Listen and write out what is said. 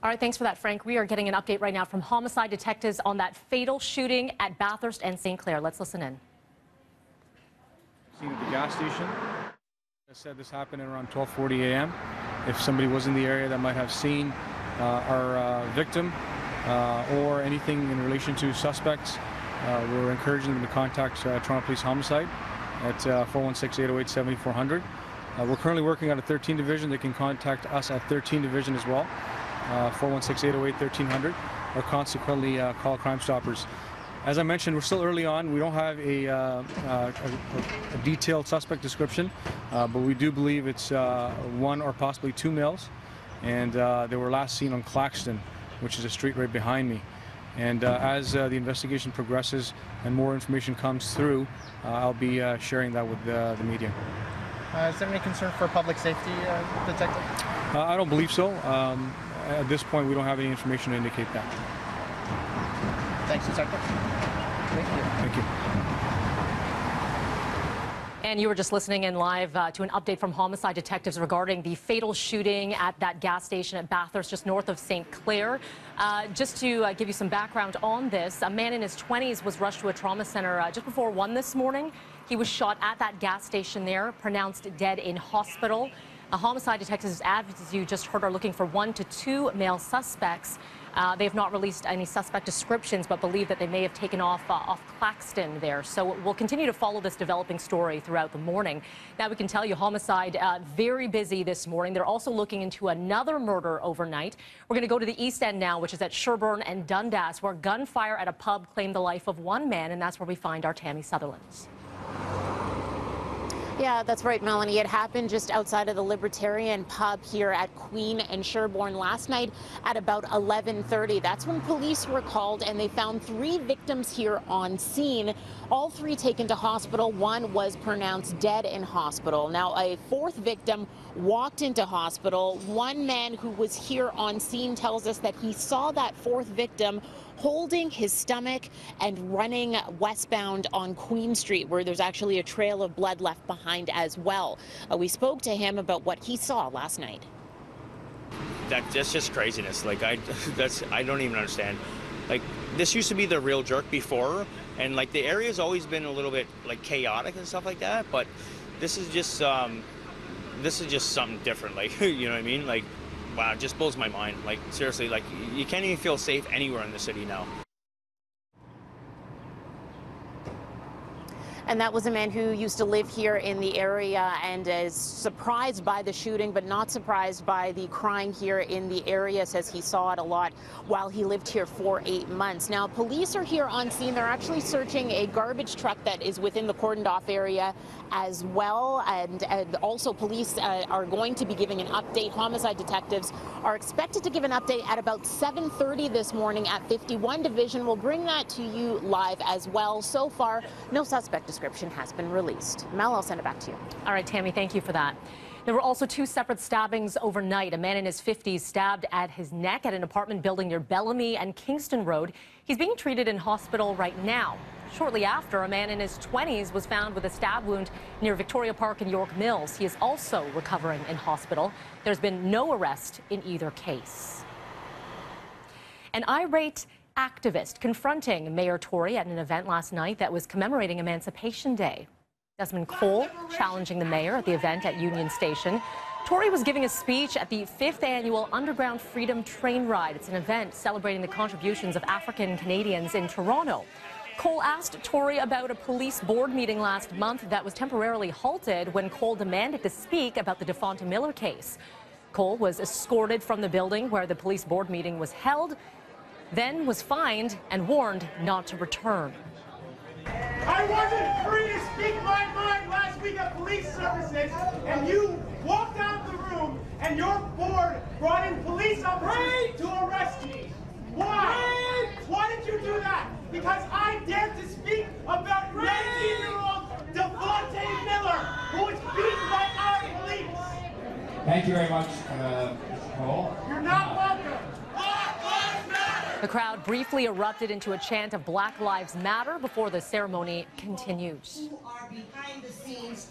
All right, thanks for that, Frank. We are getting an update right now from homicide detectives on that fatal shooting at Bathurst and St. Clair. Let's listen in. Seen at the gas station. I said this happened at around 12:40 a.m. If somebody was in the area that might have seen our victim or anything in relation to suspects, we're encouraging them to contact Toronto Police Homicide at 416-808-7400. We're currently working on a 13 division. They can contact us at 13 division as well, 416-808-1300, or consequently call Crime Stoppers. As I mentioned, we're still early on. We don't have a detailed suspect description, but we do believe it's one or possibly two males, and they were last seen on Claxton, which is a street right behind me. And as the investigation progresses and more information comes through, I'll be sharing that with the media. Is there any concern for public safety, Detective? I don't believe so. At this point, we don't have any information to indicate that. Thanks, Detective. Thank you. Thank you. And you were just listening in live to an update from homicide detectives regarding the fatal shooting at that gas station at Bathurst, just north of St. Clair. Just to give you some background on this, a man in his 20s was rushed to a trauma center just before 1 this morning. He was shot at that gas station there, pronounced dead in hospital. Homicide detectives, as you just heard, are looking for 1 to 2 male suspects. They have not released any suspect descriptions, but believe that they may have taken off Claxton there. So we'll continue to follow this developing story throughout the morning. Now we can tell you homicide very busy this morning. They're also looking into another murder overnight. We're going to go to the East End now, which is at Sherbourne and Dundas, where gunfire at a pub claimed the life of one man, and that's where we find our Tammy Sutherland. Yeah, that's right, Melanie. It happened just outside of the Libertarian pub here at Queen and Sherbourne last night at about 11:30. That's when police were called, and they found 3 victims here on scene. All 3 taken to hospital. 1 was pronounced dead in hospital. Now, a 4th victim walked into hospital. One man who was here on scene tells us that he saw that 4th victim holding his stomach and running westbound on Queen Street, where there's actually a trail of blood left behind as well. We spoke to him about what he saw last night. That's just craziness. Like, I don't even understand. Like, this used to be the real jerk before, and like the area's always been a little bit like chaotic and stuff like that, but this is just something different. Like, you know what I mean? Like, wow, it just blows my mind. Like, seriously, like, you can't even feel safe anywhere in the city now. And that was a man who used to live here in the area and is surprised by the shooting, but not surprised by the crime here in the area. Says he saw it a lot while he lived here for 8 months. Now, police are here on scene. They're actually searching a garbage truck that is within the cordoned off area as well. And also police are going to be giving an update. Homicide detectives are expected to give an update at about 7:30 this morning at 51 Division. We'll bring that to you live as well. So far, no suspect description has been released. Mel, I'll send it back to you. All right, Tammy, thank you for that. There were also 2 separate stabbings overnight. A man in his 50s stabbed at his neck at an apartment building near Bellamy and Kingston Road. He's being treated in hospital right now. Shortly after, a man in his 20s was found with a stab wound near Victoria Park in York Mills. He is also recovering in hospital. There's been no arrest in either case. An irate activist confronting Mayor Tory at an event last night that was commemorating Emancipation Day. Desmond Cole challenging the mayor at the event at Union Station. Tory was giving a speech at the 5th annual Underground Freedom Train Ride. It's an event celebrating the contributions of African Canadians in Toronto. Cole asked Tory about a police board meeting last month that was temporarily halted when Cole demanded to speak about the Dafonte Miller case. Cole was escorted from the building where the police board meeting was held, then was fined and warned not to return. I wasn't free to speak my mind last week at police services, and you walked out of the room and your board brought in police officers to arrest me. Why? Why did you do that? Because I dared to speak about 19-year-old Dafonte Miller, who was beaten by our police. Thank you very much, Mr. Cole. You're not welcome. The crowd briefly erupted into a chant of Black Lives Matter before the ceremony continued. Who are behind the scenes